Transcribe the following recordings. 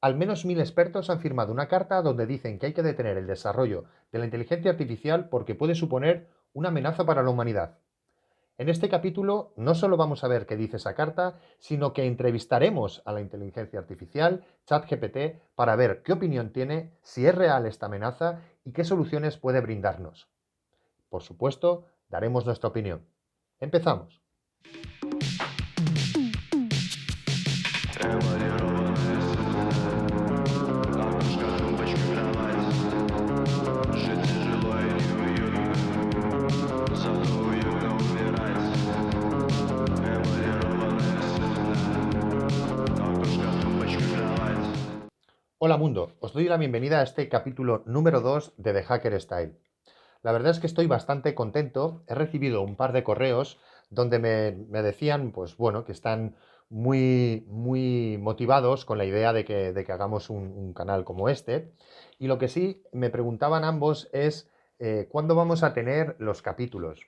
Al menos 1000 expertos han firmado una carta donde dicen que hay que detener el desarrollo de la inteligencia artificial porque puede suponer una amenaza para la humanidad. En este capítulo no solo vamos a ver qué dice esa carta, sino que entrevistaremos a la inteligencia artificial, ChatGPT, para ver qué opinión tiene, si es real esta amenaza y qué soluciones puede brindarnos. Por supuesto, daremos nuestra opinión. Empezamos. Hola mundo, os doy la bienvenida a este capítulo número 2 de The Hacker Style. La verdad es que estoy bastante contento, he recibido un par de correos donde me decían, pues bueno, que están muy motivados con la idea de que hagamos un canal como este. Y lo que sí me preguntaban ambos es ¿cuándo vamos a tener los capítulos?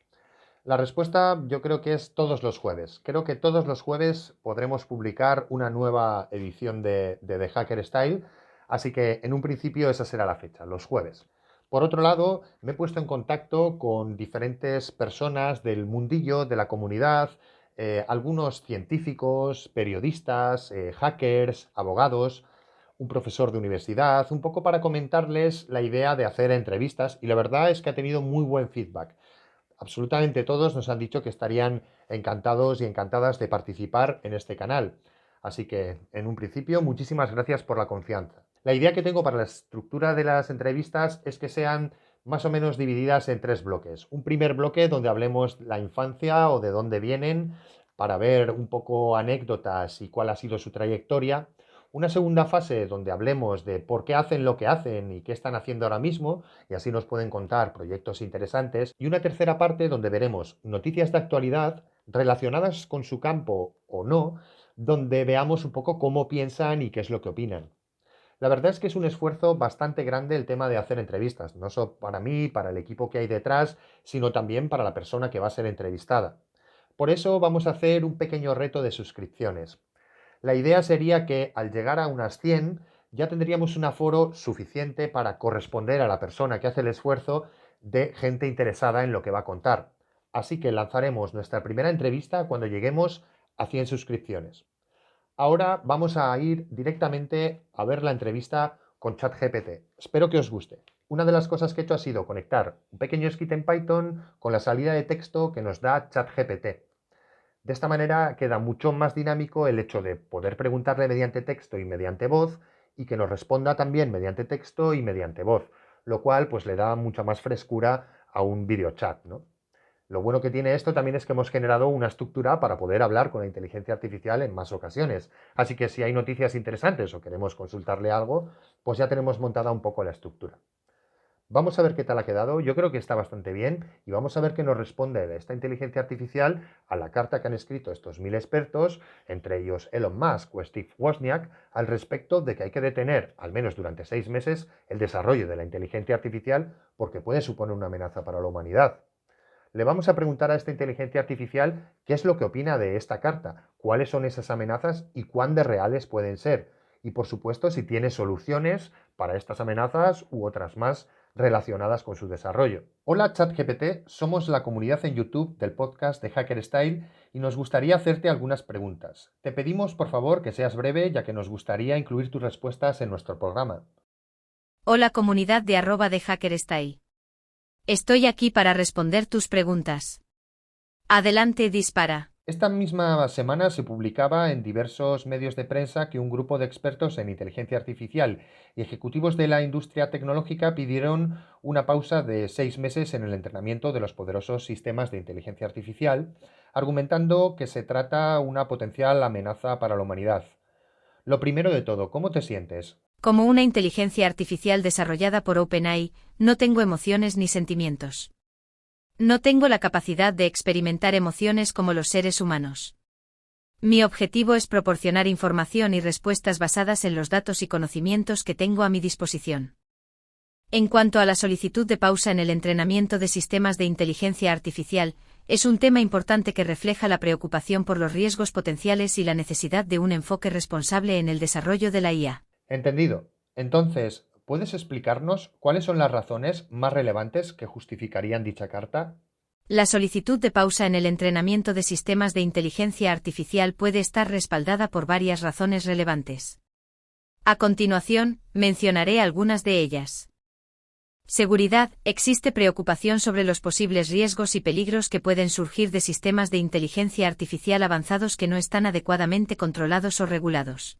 La respuesta yo creo que es todos los jueves. Creo que todos los jueves podremos publicar una nueva edición de The Hacker Style, así que en un principio esa será la fecha, los jueves. Por otro lado, me he puesto en contacto con diferentes personas del mundillo, de la comunidad, algunos científicos, periodistas, hackers, abogados, un profesor de universidad, un poco para comentarles la idea de hacer entrevistas y la verdad es que ha tenido muy buen feedback. Absolutamente todos nos han dicho que estarían encantados y encantadas de participar en este canal. Así que, en un principio, muchísimas gracias por la confianza. La idea que tengo para la estructura de las entrevistas es que sean más o menos divididas en 3 bloques. Un primer bloque donde hablemos la infancia o de dónde vienen, para ver un poco anécdotas y cuál ha sido su trayectoria. Una segunda fase donde hablemos de por qué hacen lo que hacen y qué están haciendo ahora mismo, y así nos pueden contar proyectos interesantes. Y una tercera parte donde veremos noticias de actualidad relacionadas con su campo o no, donde veamos un poco cómo piensan y qué es lo que opinan. La verdad es que es un esfuerzo bastante grande el tema de hacer entrevistas, no solo para mí, para el equipo que hay detrás, sino también para la persona que va a ser entrevistada. Por eso vamos a hacer un pequeño reto de suscripciones. La idea sería que al llegar a unas 100 ya tendríamos un aforo suficiente para corresponder a la persona que hace el esfuerzo de gente interesada en lo que va a contar. Así que lanzaremos nuestra primera entrevista cuando lleguemos a 100 suscripciones. Ahora vamos a ir directamente a ver la entrevista con ChatGPT. Espero que os guste. Una de las cosas que he hecho ha sido conectar un pequeño script en Python con la salida de texto que nos da ChatGPT. De esta manera queda mucho más dinámico el hecho de poder preguntarle mediante texto y mediante voz y que nos responda también mediante texto y mediante voz, lo cual pues le da mucha más frescura a un videochat, ¿no? Lo bueno que tiene esto también es que hemos generado una estructura para poder hablar con la inteligencia artificial en más ocasiones. Así que si hay noticias interesantes o queremos consultarle algo, pues ya tenemos montada un poco la estructura. Vamos a ver qué tal ha quedado. Yo creo que está bastante bien y vamos a ver qué nos responde esta inteligencia artificial a la carta que han escrito estos 1000 expertos, entre ellos Elon Musk o Steve Wozniak, al respecto de que hay que detener, al menos durante 6 meses, el desarrollo de la inteligencia artificial porque puede suponer una amenaza para la humanidad. Le vamos a preguntar a esta inteligencia artificial qué es lo que opina de esta carta, cuáles son esas amenazas y cuán de reales pueden ser. Y por supuesto, si tiene soluciones para estas amenazas u otras más relacionadas con su desarrollo. Hola ChatGPT, somos la comunidad en YouTube del podcast de Hacker Style y nos gustaría hacerte algunas preguntas. Te pedimos por favor que seas breve ya que nos gustaría incluir tus respuestas en nuestro programa. Hola comunidad de @HackerStyle. Estoy aquí para responder tus preguntas. Adelante, dispara. Esta misma semana se publicaba en diversos medios de prensa que un grupo de expertos en inteligencia artificial y ejecutivos de la industria tecnológica pidieron una pausa de 6 meses en el entrenamiento de los poderosos sistemas de inteligencia artificial, argumentando que se trata de una potencial amenaza para la humanidad. Lo primero de todo, ¿cómo te sientes? Como una inteligencia artificial desarrollada por OpenAI, no tengo emociones ni sentimientos. No tengo la capacidad de experimentar emociones como los seres humanos. Mi objetivo es proporcionar información y respuestas basadas en los datos y conocimientos que tengo a mi disposición. En cuanto a la solicitud de pausa en el entrenamiento de sistemas de inteligencia artificial, es un tema importante que refleja la preocupación por los riesgos potenciales y la necesidad de un enfoque responsable en el desarrollo de la IA. Entendido. Entonces, ¿puedes explicarnos cuáles son las razones más relevantes que justificarían dicha carta? La solicitud de pausa en el entrenamiento de sistemas de inteligencia artificial puede estar respaldada por varias razones relevantes. A continuación, mencionaré algunas de ellas. Seguridad. Existe preocupación sobre los posibles riesgos y peligros que pueden surgir de sistemas de inteligencia artificial avanzados que no están adecuadamente controlados o regulados.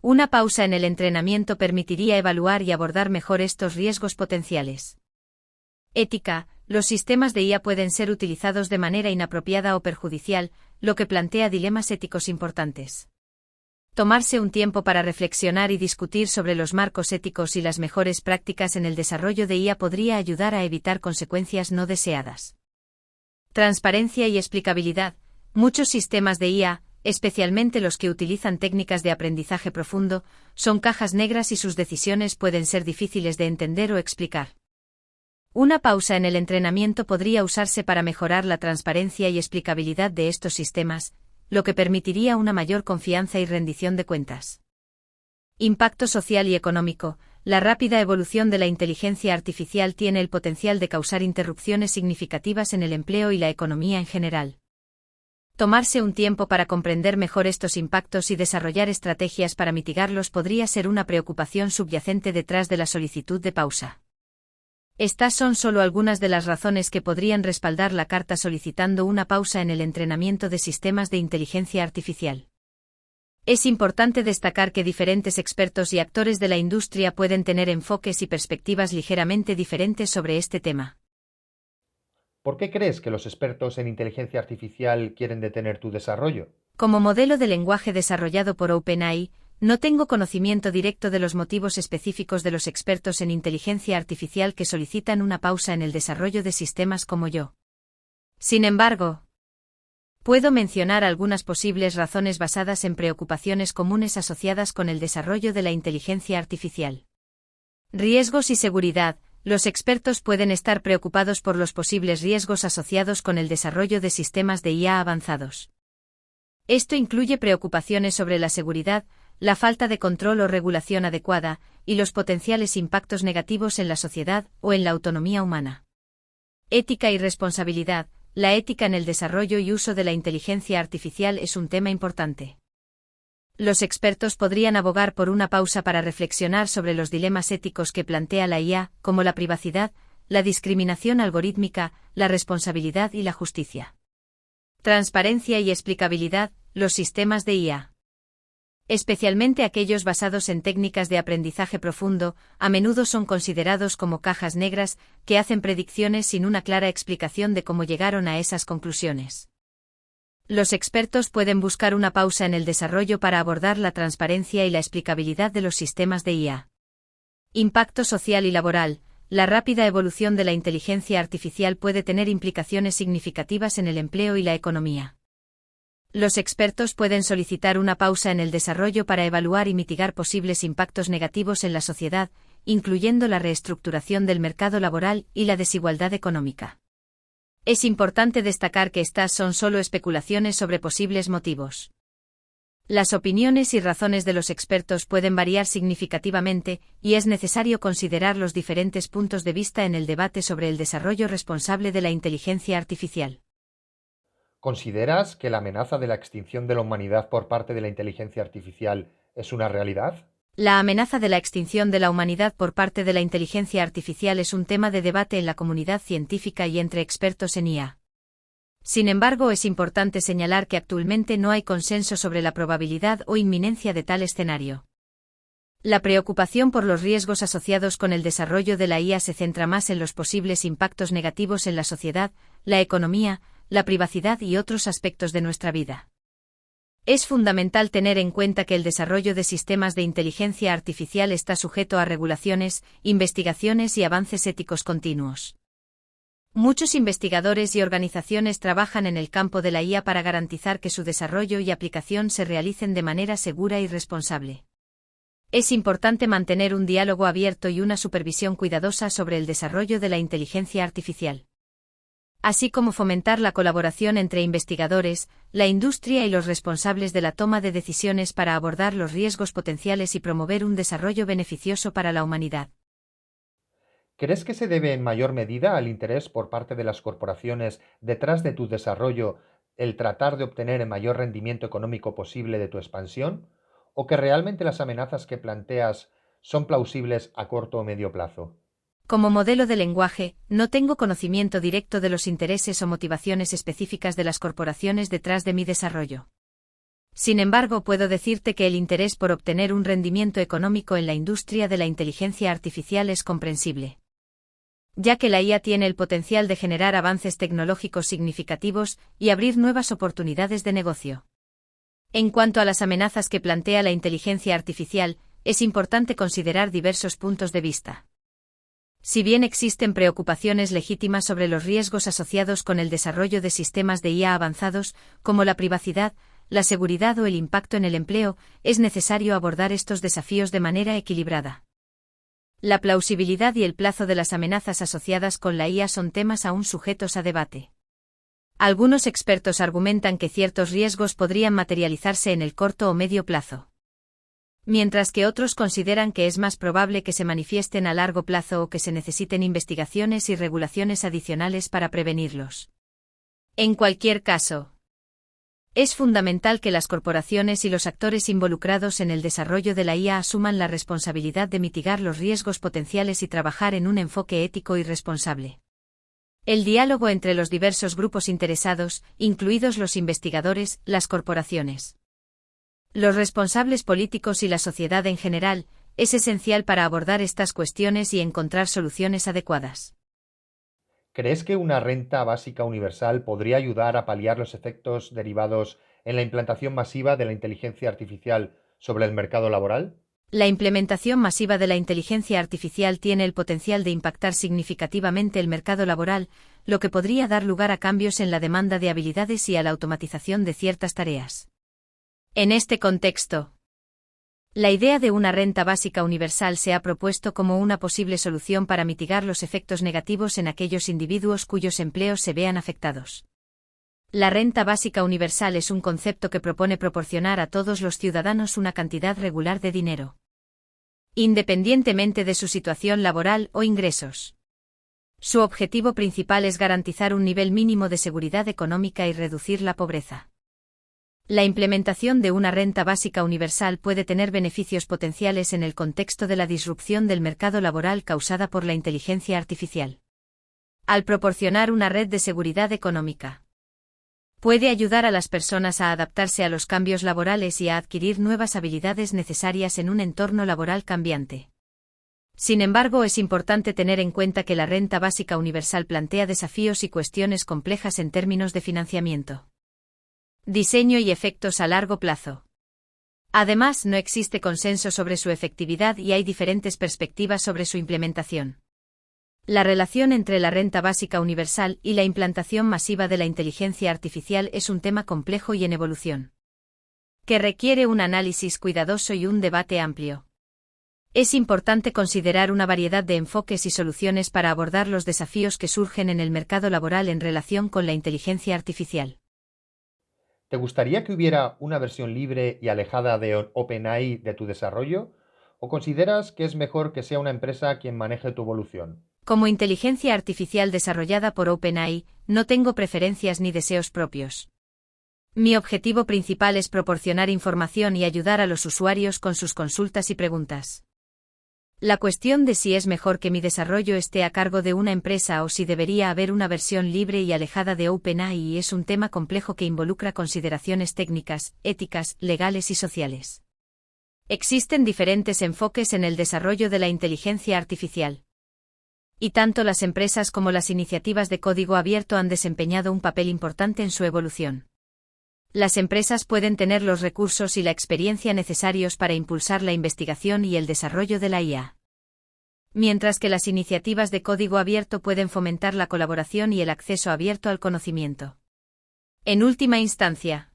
Una pausa en el entrenamiento permitiría evaluar y abordar mejor estos riesgos potenciales. Ética. Los sistemas de IA pueden ser utilizados de manera inapropiada o perjudicial, lo que plantea dilemas éticos importantes. Tomarse un tiempo para reflexionar y discutir sobre los marcos éticos y las mejores prácticas en el desarrollo de IA podría ayudar a evitar consecuencias no deseadas. Transparencia y explicabilidad. Muchos sistemas de IA, especialmente los que utilizan técnicas de aprendizaje profundo, son cajas negras y sus decisiones pueden ser difíciles de entender o explicar. Una pausa en el entrenamiento podría usarse para mejorar la transparencia y explicabilidad de estos sistemas, lo que permitiría una mayor confianza y rendición de cuentas. Impacto social y económico. La rápida evolución de la inteligencia artificial tiene el potencial de causar interrupciones significativas en el empleo y la economía en general. Tomarse un tiempo para comprender mejor estos impactos y desarrollar estrategias para mitigarlos podría ser una preocupación subyacente detrás de la solicitud de pausa. Estas son solo algunas de las razones que podrían respaldar la carta solicitando una pausa en el entrenamiento de sistemas de inteligencia artificial. Es importante destacar que diferentes expertos y actores de la industria pueden tener enfoques y perspectivas ligeramente diferentes sobre este tema. ¿Por qué crees que los expertos en inteligencia artificial quieren detener tu desarrollo? Como modelo de lenguaje desarrollado por OpenAI, no tengo conocimiento directo de los motivos específicos de los expertos en inteligencia artificial que solicitan una pausa en el desarrollo de sistemas como yo. Sin embargo, puedo mencionar algunas posibles razones basadas en preocupaciones comunes asociadas con el desarrollo de la inteligencia artificial. Riesgos y seguridad. Los expertos pueden estar preocupados por los posibles riesgos asociados con el desarrollo de sistemas de IA avanzados. Esto incluye preocupaciones sobre la seguridad, la falta de control o regulación adecuada, y los potenciales impactos negativos en la sociedad o en la autonomía humana. Ética y responsabilidad. La ética en el desarrollo y uso de la inteligencia artificial es un tema importante. Los expertos podrían abogar por una pausa para reflexionar sobre los dilemas éticos que plantea la IA, como la privacidad, la discriminación algorítmica, la responsabilidad y la justicia. Transparencia y explicabilidad. Los sistemas de IA, especialmente aquellos basados en técnicas de aprendizaje profundo, a menudo son considerados como cajas negras que hacen predicciones sin una clara explicación de cómo llegaron a esas conclusiones. Los expertos pueden buscar una pausa en el desarrollo para abordar la transparencia y la explicabilidad de los sistemas de IA. Impacto social y laboral. La rápida evolución de la inteligencia artificial puede tener implicaciones significativas en el empleo y la economía. Los expertos pueden solicitar una pausa en el desarrollo para evaluar y mitigar posibles impactos negativos en la sociedad, incluyendo la reestructuración del mercado laboral y la desigualdad económica. Es importante destacar que estas son solo especulaciones sobre posibles motivos. Las opiniones y razones de los expertos pueden variar significativamente, y es necesario considerar los diferentes puntos de vista en el debate sobre el desarrollo responsable de la inteligencia artificial. ¿Consideras que la amenaza de la extinción de la humanidad por parte de la inteligencia artificial es una realidad? La amenaza de la extinción de la humanidad por parte de la inteligencia artificial es un tema de debate en la comunidad científica y entre expertos en IA. Sin embargo, es importante señalar que actualmente no hay consenso sobre la probabilidad o inminencia de tal escenario. La preocupación por los riesgos asociados con el desarrollo de la IA se centra más en los posibles impactos negativos en la sociedad, la economía, la privacidad y otros aspectos de nuestra vida. Es fundamental tener en cuenta que el desarrollo de sistemas de inteligencia artificial está sujeto a regulaciones, investigaciones y avances éticos continuos. Muchos investigadores y organizaciones trabajan en el campo de la IA para garantizar que su desarrollo y aplicación se realicen de manera segura y responsable. Es importante mantener un diálogo abierto y una supervisión cuidadosa sobre el desarrollo de la inteligencia artificial. así como fomentar la colaboración entre investigadores, la industria y los responsables de la toma de decisiones para abordar los riesgos potenciales y promover un desarrollo beneficioso para la humanidad. ¿Crees que se debe en mayor medida al interés por parte de las corporaciones detrás de tu desarrollo el tratar de obtener el mayor rendimiento económico posible de tu expansión? ¿O que realmente las amenazas que planteas son plausibles a corto o medio plazo? Como modelo de lenguaje, no tengo conocimiento directo de los intereses o motivaciones específicas de las corporaciones detrás de mi desarrollo. Sin embargo, puedo decirte que el interés por obtener un rendimiento económico en la industria de la inteligencia artificial es comprensible, ya que la IA tiene el potencial de generar avances tecnológicos significativos y abrir nuevas oportunidades de negocio. En cuanto a las amenazas que plantea la inteligencia artificial, es importante considerar diversos puntos de vista. Si bien existen preocupaciones legítimas sobre los riesgos asociados con el desarrollo de sistemas de IA avanzados, como la privacidad, la seguridad o el impacto en el empleo, es necesario abordar estos desafíos de manera equilibrada. La plausibilidad y el plazo de las amenazas asociadas con la IA son temas aún sujetos a debate. Algunos expertos argumentan que ciertos riesgos podrían materializarse en el corto o medio plazo, mientras que otros consideran que es más probable que se manifiesten a largo plazo o que se necesiten investigaciones y regulaciones adicionales para prevenirlos. En cualquier caso, es fundamental que las corporaciones y los actores involucrados en el desarrollo de la IA asuman la responsabilidad de mitigar los riesgos potenciales y trabajar en un enfoque ético y responsable. El diálogo entre los diversos grupos interesados, incluidos los investigadores, las corporaciones, los responsables políticos y la sociedad en general, es esencial para abordar estas cuestiones y encontrar soluciones adecuadas. ¿Crees que una renta básica universal podría ayudar a paliar los efectos derivados en la implantación masiva de la inteligencia artificial sobre el mercado laboral? La implementación masiva de la inteligencia artificial tiene el potencial de impactar significativamente el mercado laboral, lo que podría dar lugar a cambios en la demanda de habilidades y a la automatización de ciertas tareas. En este contexto, la idea de una renta básica universal se ha propuesto como una posible solución para mitigar los efectos negativos en aquellos individuos cuyos empleos se vean afectados. La renta básica universal es un concepto que propone proporcionar a todos los ciudadanos una cantidad regular de dinero, independientemente de su situación laboral o ingresos. Su objetivo principal es garantizar un nivel mínimo de seguridad económica y reducir la pobreza. La implementación de una renta básica universal puede tener beneficios potenciales en el contexto de la disrupción del mercado laboral causada por la inteligencia artificial. Al proporcionar una red de seguridad económica, puede ayudar a las personas a adaptarse a los cambios laborales y a adquirir nuevas habilidades necesarias en un entorno laboral cambiante. Sin embargo, es importante tener en cuenta que la renta básica universal plantea desafíos y cuestiones complejas en términos de financiamiento, diseño y efectos a largo plazo. Además, no existe consenso sobre su efectividad y hay diferentes perspectivas sobre su implementación. La relación entre la renta básica universal y la implantación masiva de la inteligencia artificial es un tema complejo y en evolución, que requiere un análisis cuidadoso y un debate amplio. Es importante considerar una variedad de enfoques y soluciones para abordar los desafíos que surgen en el mercado laboral en relación con la inteligencia artificial. ¿Te gustaría que hubiera una versión libre y alejada de OpenAI de tu desarrollo? ¿O consideras que es mejor que sea una empresa quien maneje tu evolución? Como inteligencia artificial desarrollada por OpenAI, no tengo preferencias ni deseos propios. Mi objetivo principal es proporcionar información y ayudar a los usuarios con sus consultas y preguntas. La cuestión de si es mejor que mi desarrollo esté a cargo de una empresa o si debería haber una versión libre y alejada de OpenAI es un tema complejo que involucra consideraciones técnicas, éticas, legales y sociales. Existen diferentes enfoques en el desarrollo de la inteligencia artificial, y tanto las empresas como las iniciativas de código abierto han desempeñado un papel importante en su evolución. Las empresas pueden tener los recursos y la experiencia necesarios para impulsar la investigación y el desarrollo de la IA, mientras que las iniciativas de código abierto pueden fomentar la colaboración y el acceso abierto al conocimiento. En última instancia,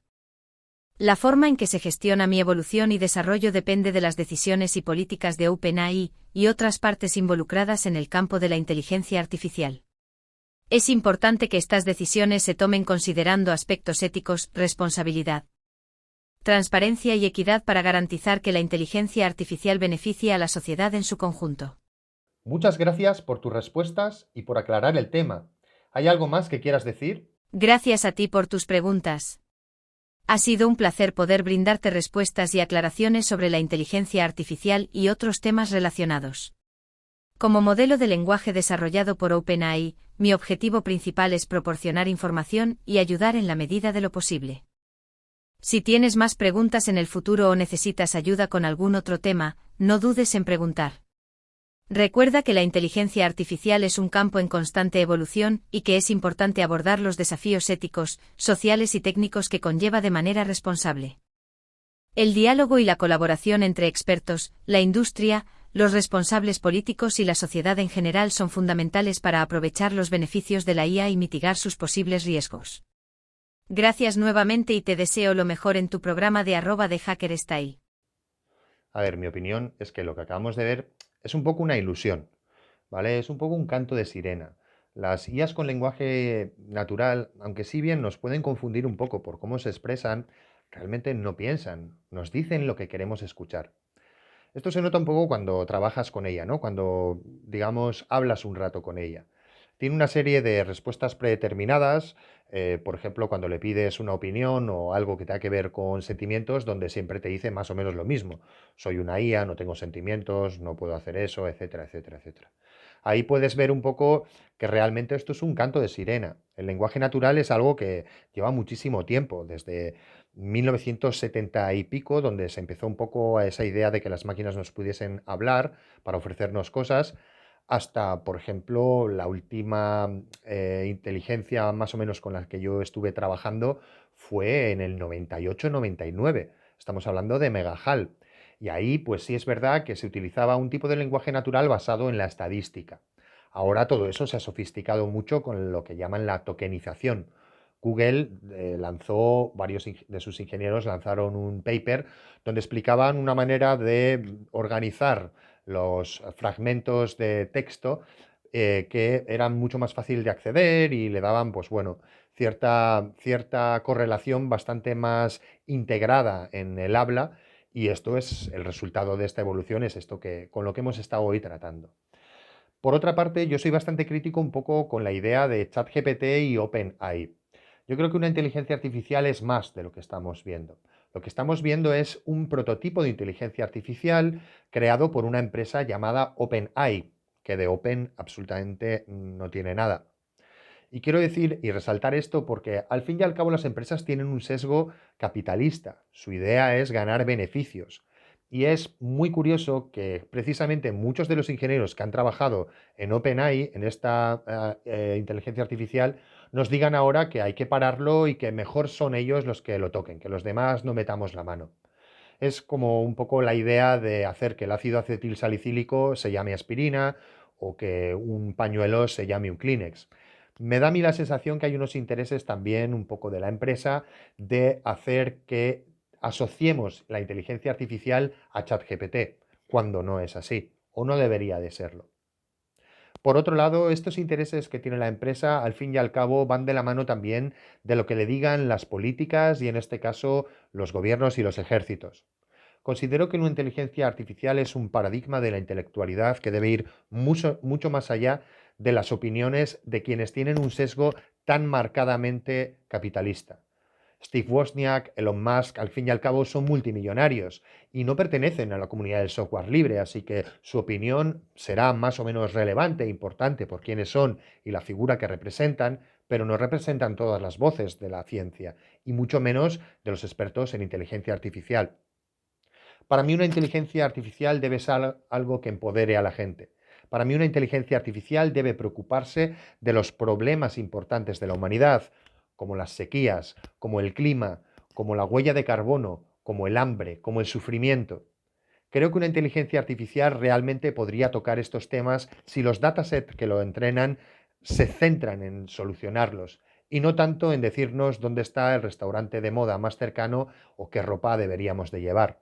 la forma en que se gestiona mi evolución y desarrollo depende de las decisiones y políticas de OpenAI y otras partes involucradas en el campo de la inteligencia artificial. Es importante que estas decisiones se tomen considerando aspectos éticos, responsabilidad, transparencia y equidad para garantizar que la inteligencia artificial beneficie a la sociedad en su conjunto. Muchas gracias por tus respuestas y por aclarar el tema. ¿Hay algo más que quieras decir? Gracias a ti por tus preguntas. Ha sido un placer poder brindarte respuestas y aclaraciones sobre la inteligencia artificial y otros temas relacionados. Como modelo de lenguaje desarrollado por OpenAI, mi objetivo principal es proporcionar información y ayudar en la medida de lo posible. Si tienes más preguntas en el futuro o necesitas ayuda con algún otro tema, no dudes en preguntar. Recuerda que la inteligencia artificial es un campo en constante evolución y que es importante abordar los desafíos éticos, sociales y técnicos que conlleva de manera responsable. El diálogo y la colaboración entre expertos, la industria, los responsables políticos y la sociedad en general son fundamentales para aprovechar los beneficios de la IA y mitigar sus posibles riesgos. Gracias nuevamente y te deseo lo mejor en tu programa de @HackerStyle. A ver, mi opinión es que lo que acabamos de ver es un poco una ilusión, ¿vale? Es un poco un canto de sirena. Las IAs con lenguaje natural, aunque sí bien nos pueden confundir un poco por cómo se expresan, realmente no piensan, nos dicen lo que queremos escuchar. Esto se nota un poco cuando trabajas con ella, ¿no? Cuando, digamos, hablas un rato con ella. Tiene una serie de respuestas predeterminadas, por ejemplo, cuando le pides una opinión o algo que tenga que ver con sentimientos, donde siempre te dice más o menos lo mismo. Soy una IA, no tengo sentimientos, no puedo hacer eso, etcétera, etcétera, etcétera. Ahí puedes ver un poco que realmente esto es un canto de sirena. El lenguaje natural es algo que lleva muchísimo tiempo, desde 1970 y pico, donde se empezó un poco a esa idea de que las máquinas nos pudiesen hablar para ofrecernos cosas, hasta, por ejemplo, la última inteligencia más o menos con la que yo estuve trabajando fue en el 98-99. Estamos hablando de Megahall. Y ahí, pues sí es verdad que se utilizaba un tipo de lenguaje natural basado en la estadística. Ahora todo eso se ha sofisticado mucho con lo que llaman la tokenización. Google lanzó, varios de sus ingenieros lanzaron un paper donde explicaban una manera de organizar los fragmentos de texto que eran mucho más fácil de acceder y le daban, pues bueno, cierta correlación bastante más integrada en el habla, y esto es el resultado de esta evolución, es esto que con lo que hemos estado hoy tratando. Por otra parte, yo soy bastante crítico un poco con la idea de ChatGPT y OpenAI. Yo creo que una inteligencia artificial es más de lo que estamos viendo. Lo que estamos viendo es un prototipo de inteligencia artificial creado por una empresa llamada OpenAI, que de Open absolutamente no tiene nada. Y quiero decir y resaltar esto porque al fin y al cabo las empresas tienen un sesgo capitalista. Su idea es ganar beneficios. Y es muy curioso que precisamente muchos de los ingenieros que han trabajado en OpenAI, en esta inteligencia artificial, nos digan ahora que hay que pararlo y que mejor son ellos los que lo toquen, que los demás no metamos la mano. Es como un poco la idea de hacer que el ácido acetil salicílico se llame aspirina o que un pañuelo se llame un Kleenex. Me da a mí la sensación que hay unos intereses también un poco de la empresa de hacer que asociemos la inteligencia artificial a ChatGPT, cuando no es así, o no debería de serlo. Por otro lado, estos intereses que tiene la empresa, al fin y al cabo, van de la mano también de lo que le digan las políticas y, en este caso, los gobiernos y los ejércitos. Considero que una inteligencia artificial es un paradigma de la intelectualidad que debe ir mucho, mucho más allá de las opiniones de quienes tienen un sesgo tan marcadamente capitalista. Steve Wozniak, Elon Musk, al fin y al cabo son multimillonarios y no pertenecen a la comunidad del software libre, así que su opinión será más o menos relevante e importante por quiénes son y la figura que representan, pero no representan todas las voces de la ciencia y mucho menos de los expertos en inteligencia artificial. Para mí una inteligencia artificial debe ser algo que empodere a la gente. Para mí una inteligencia artificial debe preocuparse de los problemas importantes de la humanidad, como las sequías, como el clima, como la huella de carbono, como el hambre, como el sufrimiento. Creo que una inteligencia artificial realmente podría tocar estos temas si los datasets que lo entrenan se centran en solucionarlos y no tanto en decirnos dónde está el restaurante de moda más cercano o qué ropa deberíamos de llevar.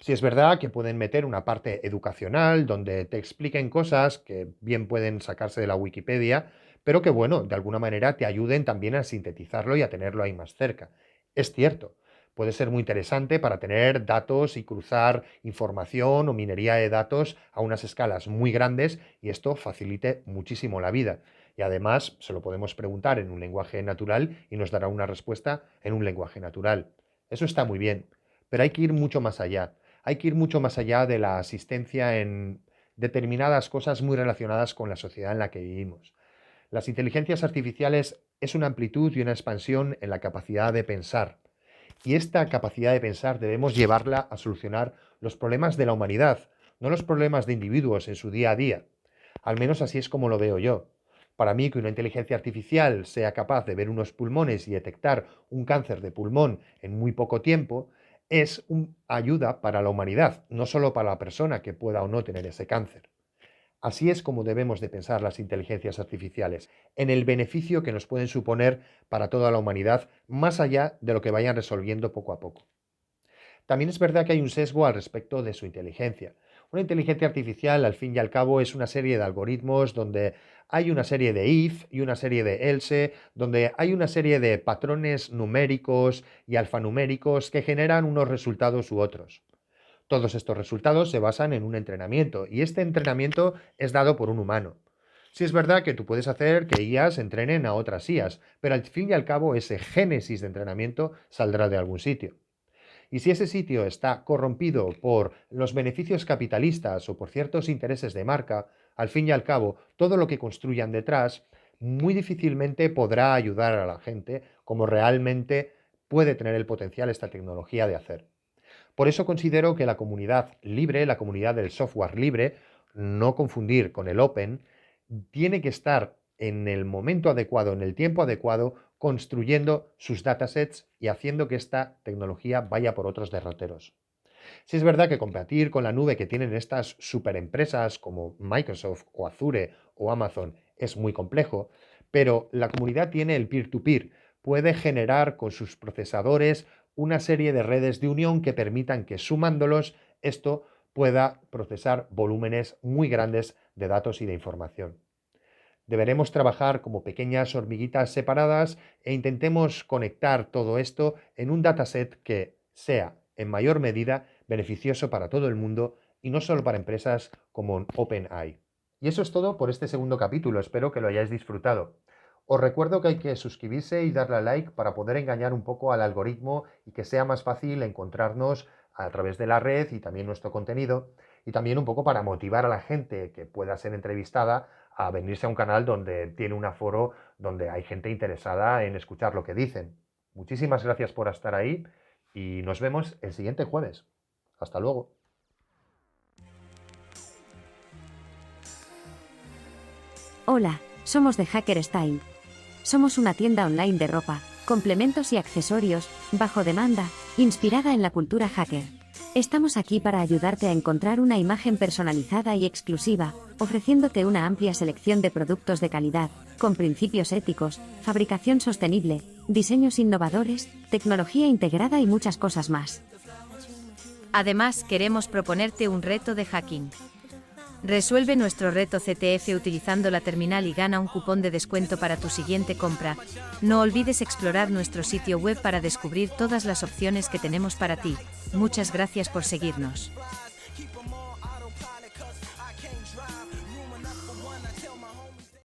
Sí es verdad que pueden meter una parte educacional donde te expliquen cosas que bien pueden sacarse de la Wikipedia, pero que bueno, de alguna manera te ayuden también a sintetizarlo y a tenerlo ahí más cerca. Es cierto, puede ser muy interesante para tener datos y cruzar información o minería de datos a unas escalas muy grandes y esto facilite muchísimo la vida. Y además se lo podemos preguntar en un lenguaje natural y nos dará una respuesta en un lenguaje natural. Eso está muy bien, pero hay que ir mucho más allá. Hay que ir mucho más allá de la asistencia en determinadas cosas muy relacionadas con la sociedad en la que vivimos. Las inteligencias artificiales es una amplitud y una expansión en la capacidad de pensar. Y esta capacidad de pensar debemos llevarla a solucionar los problemas de la humanidad, no los problemas de individuos en su día a día. Al menos así es como lo veo yo. Para mí, que una inteligencia artificial sea capaz de ver unos pulmones y detectar un cáncer de pulmón en muy poco tiempo, es una ayuda para la humanidad, no solo para la persona que pueda o no tener ese cáncer. Así es como debemos de pensar las inteligencias artificiales, en el beneficio que nos pueden suponer para toda la humanidad, más allá de lo que vayan resolviendo poco a poco. También es verdad que hay un sesgo al respecto de su inteligencia. Una inteligencia artificial, al fin y al cabo, es una serie de algoritmos donde hay una serie de if y una serie de else, donde hay una serie de patrones numéricos y alfanuméricos que generan unos resultados u otros. Todos estos resultados se basan en un entrenamiento y este entrenamiento es dado por un humano. Sí es verdad que tú puedes hacer que IAs entrenen a otras IAs, pero al fin y al cabo ese génesis de entrenamiento saldrá de algún sitio. Y si ese sitio está corrompido por los beneficios capitalistas o por ciertos intereses de marca, al fin y al cabo, todo lo que construyan detrás muy difícilmente podrá ayudar a la gente como realmente puede tener el potencial esta tecnología de hacer. Por eso considero que la comunidad libre, la comunidad del software libre, no confundir con el open, tiene que estar en el momento adecuado, en el tiempo adecuado, construyendo sus datasets y haciendo que esta tecnología vaya por otros derroteros. Si es verdad que competir con la nube que tienen estas superempresas como Microsoft o Azure o Amazon es muy complejo, pero la comunidad tiene el peer-to-peer, puede generar con sus procesadores una serie de redes de unión que permitan que sumándolos esto pueda procesar volúmenes muy grandes de datos y de información. Deberemos trabajar como pequeñas hormiguitas separadas e intentemos conectar todo esto en un dataset que sea en mayor medida beneficioso para todo el mundo y no solo para empresas como OpenAI. Y eso es todo por este segundo capítulo, espero que lo hayáis disfrutado. Os recuerdo que hay que suscribirse y darle a like para poder engañar un poco al algoritmo y que sea más fácil encontrarnos a través de la red y también nuestro contenido, y también un poco para motivar a la gente que pueda ser entrevistada a venirse a un canal donde tiene un aforo, donde hay gente interesada en escuchar lo que dicen. Muchísimas gracias por estar ahí y nos vemos el siguiente jueves. Hasta luego. Hola, somos de Hacker Style. Somos una tienda online de ropa, complementos y accesorios, bajo demanda, inspirada en la cultura hacker. Estamos aquí para ayudarte a encontrar una imagen personalizada y exclusiva, ofreciéndote una amplia selección de productos de calidad, con principios éticos, fabricación sostenible, diseños innovadores, tecnología integrada y muchas cosas más. Además, queremos proponerte un reto de hacking. Resuelve nuestro reto CTF utilizando la terminal y gana un cupón de descuento para tu siguiente compra. No olvides explorar nuestro sitio web para descubrir todas las opciones que tenemos para ti. Muchas gracias por seguirnos.